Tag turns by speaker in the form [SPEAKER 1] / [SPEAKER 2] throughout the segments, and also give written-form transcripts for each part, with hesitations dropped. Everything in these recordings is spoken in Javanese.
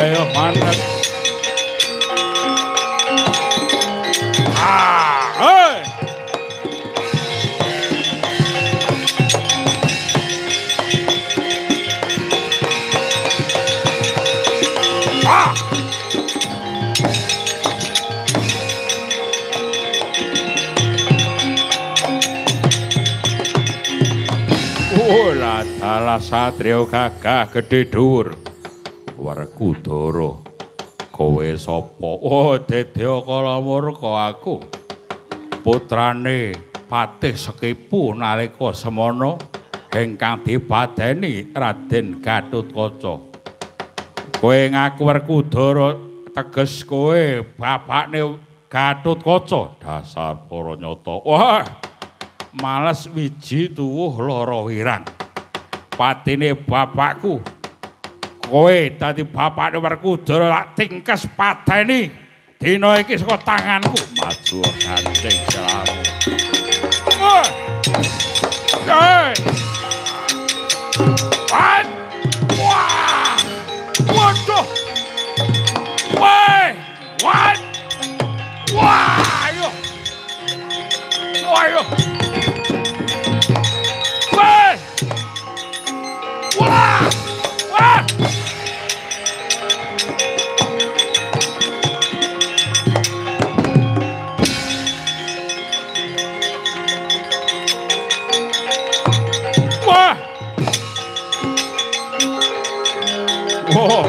[SPEAKER 1] Ayo maneg. Hei. Lah dalah satrio gagah gedhe dhuwur. Werkudara. Kowe sapa? Oh, Dedya Kalamurka aku. Putrane Patih Sekipu nalika semana ingkang dipateni Raden Gatotkaca. Kowe ngaku Werkudara teges kowe bapakne Gatotkaca. Dasar para nyata. Wah. Males wiji tuwuh lara wirang. Patine bapakku. Kowe dadi bapakne Werkudara lak tingkes pateni. Dina iki saka tanganku. Maju ganceng jalan. Wah! Wah! Waduh! Woi! What? Wah! Ayo! Ayo! Woi! Wah! Wah! Wah! Whoa!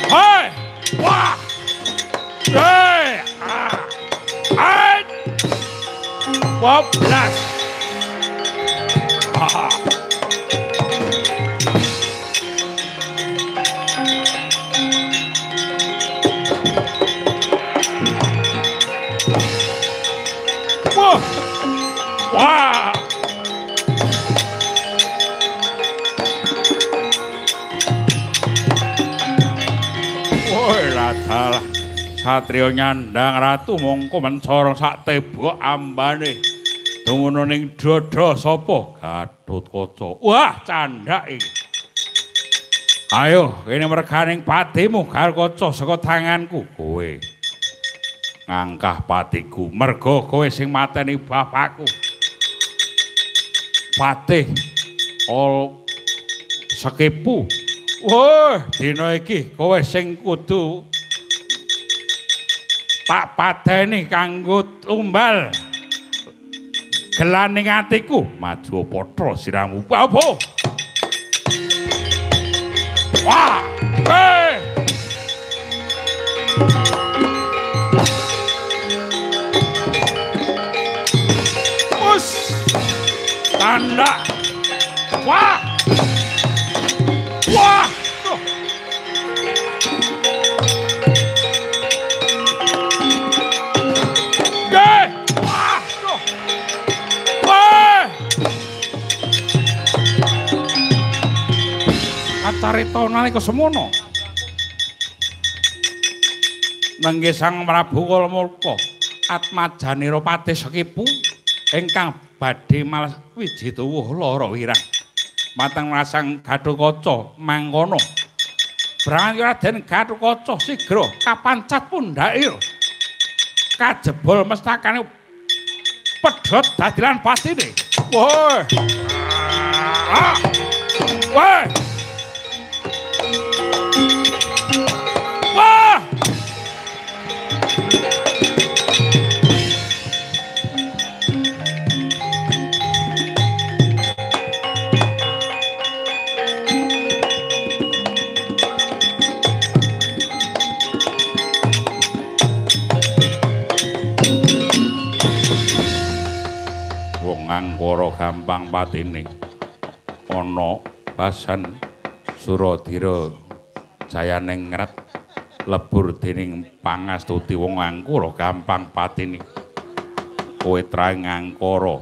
[SPEAKER 1] Hey! Wah! Hey! Hey! Wah! Blast! Wah! Wah! Woi lah dalah. Satrio nyandang ratu mongko mencorong sak tebok ambane. Dungono ning dada sapa? Gatotkaca. Wah, candhak iki. Ayo, kene merganing patimu Gatotkaca saka tanganku kowe. Ngangkah patiku merga kowe sing mateni bapakku. Patih Sekipu. Wah, dina iki kowe sing kudu tak pateni kanggo tumbal gelaning atiku. Maju potro siramu. Apa? Wah! Us! Tanda! Wah! Wah! Carita nalika semono nenggih Sang Prabu Kalamurka atmajanira Patih Sekipu ingkang badhe malas wiji tuwuh lara wirang mateng rasang Gatotkaca mangkono Brangayu Raden Gatotkaca sigra kapancat pundhake kajebol mestakane pedhot dadilan patine. Woi. Woi. Wah! Wong Angkara gampang patine. Ana pasan Suradira jayaning ngret lebur dening pangastuti wong Angkara gampang patine. Kowe traing Angkara